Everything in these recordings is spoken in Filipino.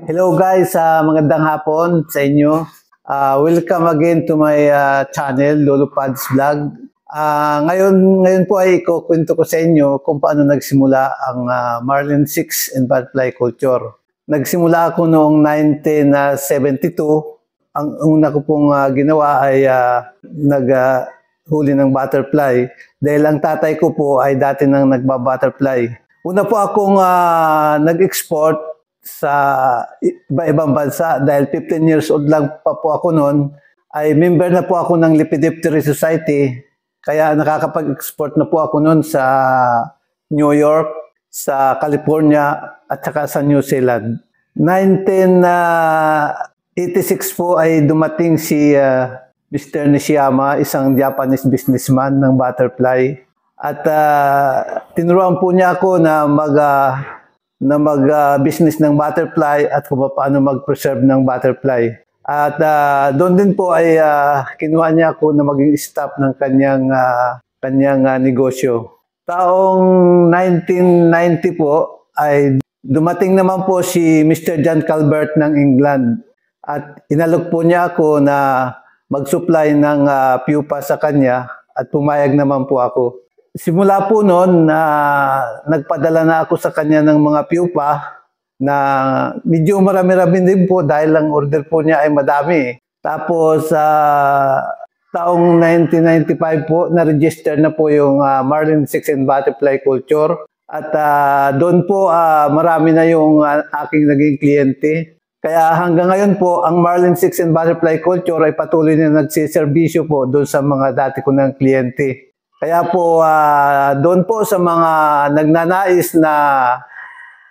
Hello guys, magandang hapon sa inyo. Welcome again to my channel, Lolo Pads Vlog. Ngayon po ay ikukwento ko sa inyo kung paano nagsimula ang Marlin 6 and butterfly culture. Nagsimula ako noong 1972. Ang una ko pong ginawa ay naghuli ng butterfly dahil ang tatay ko po ay dati nang nagba-butterfly. Una po akong nag-export sa iba-ibang bansa dahil 15 years old lang pa po ako noon, ay member na po ako ng Lepidoptera Society, kaya nakakapag-export na po ako noon sa New York, sa California at saka sa New Zealand. 1986 po ay dumating si Mr. Nishiyama, isang Japanese businessman ng butterfly, at tinuruan po niya ako na mag-business ng butterfly at kung paano mag-preserve ng butterfly. At doon din po ay kinuha niya ako na maging staff ng kanyang negosyo. Taong 1990 po ay dumating naman po si Mr. John Calvert ng England at inalok po niya ako na mag-supply ng pupa sa kanya at pumayag naman po ako. Simula po noon, nagpadala na ako sa kanya ng mga pupa na medyo marami-rami din po dahil ang order po niya ay madami. Tapos, taong 1995 po, na-register na po yung Marlin 6 and butterfly culture. At doon po, marami na yung aking naging kliyente. Kaya hanggang ngayon po, ang Marlin 6 and butterfly culture ay patuloy na nagsiservisyo po doon sa mga dati ko ng kliyente. Kaya po, doon po sa mga nagnanais na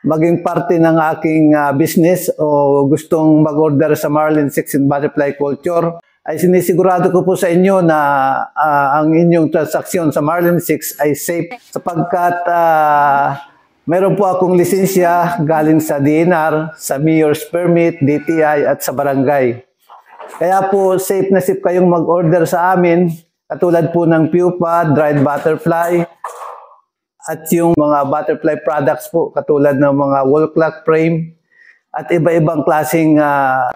maging parte ng aking business o gustong mag-order sa Marlin 6 and butterfly culture, ay sinisigurado ko po sa inyo na ang inyong transaksyon sa Marlin 6 ay safe sapagkat meron po akong lisensya galing sa DNR, sa Mayor's Permit, DTI at sa barangay. Kaya po safe na safe kayong mag-order sa amin. Katulad po ng pupa, dried butterfly, at yung mga butterfly products po, katulad ng mga wall clock frame, at iba-ibang klaseng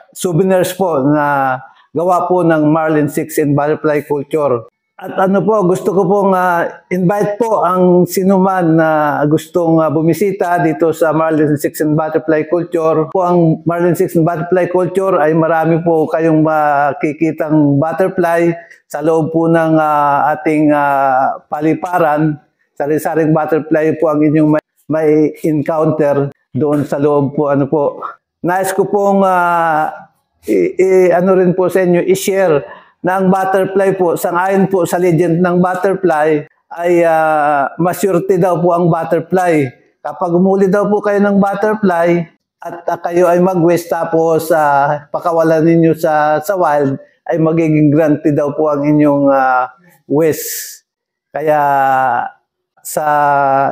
souvenirs po na gawa po ng Marlin 6 and butterfly culture. At ano po, gusto ko pong invite po ang sinuman na gustong bumisita dito sa Marlin 6 and butterfly culture. Po ang Marlin 6 and butterfly culture ay marami po kayong makikitang butterfly sa loob po ng ating paliparan. Sari-saring butterfly po ang inyong may encounter doon sa loob po. Ano po. Nais ko pong ano rin po sa inyo, i-share na ang butterfly po, sangayon po sa legend ng butterfly, ay masurety daw po ang butterfly. Kapag umuli daw po kayo ng butterfly at kayo ay mag-wish tapos pakawalan ninyo sa wild, ay magiging granted daw po ang inyong wish. Kaya sa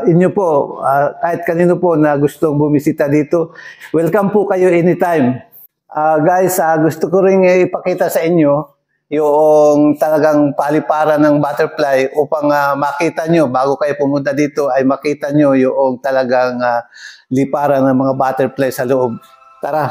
inyo po, kahit kanino po na gustong bumisita dito, welcome po kayo anytime. Guys, gusto ko rin ipakita sa inyo yung talagang paliparan ng butterfly upang makita nyo, bago kayo pumunta dito, ay makita nyo yung talagang liparan ng mga butterfly sa loob. Tara!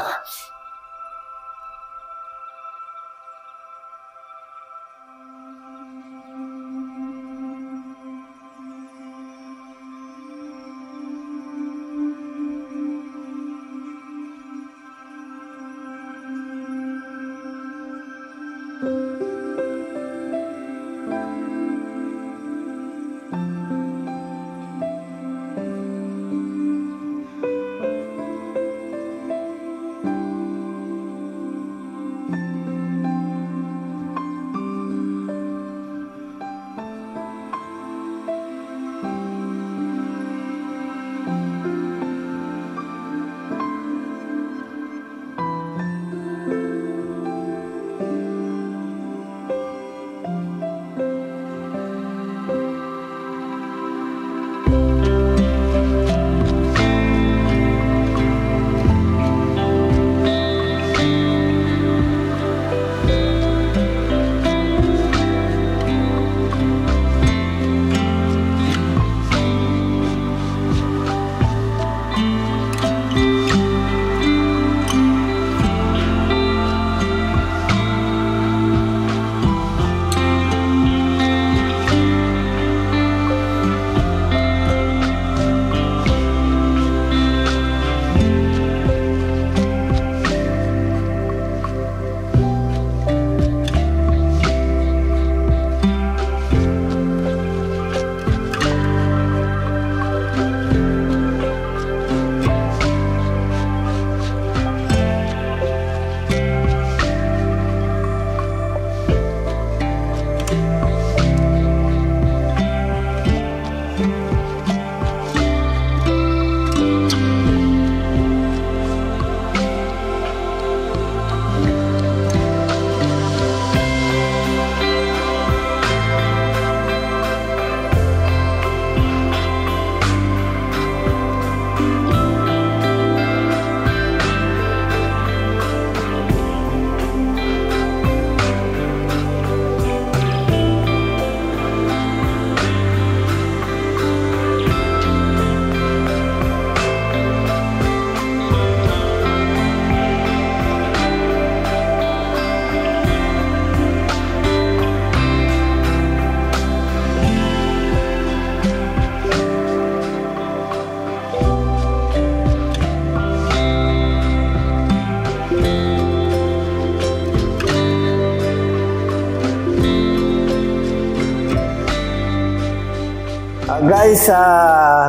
Guys,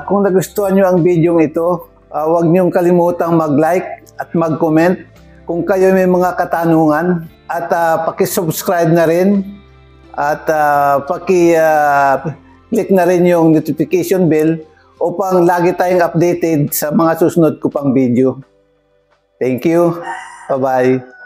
kung nagustuhan nyo ang video ito, huwag niyong kalimutang mag-like at mag-comment. Kung kayo may mga katanungan, at paki-subscribe na rin at paki-click na rin yung notification bell upang lagi tayong updated sa mga susunod ko pang video. Thank you. Bye-bye.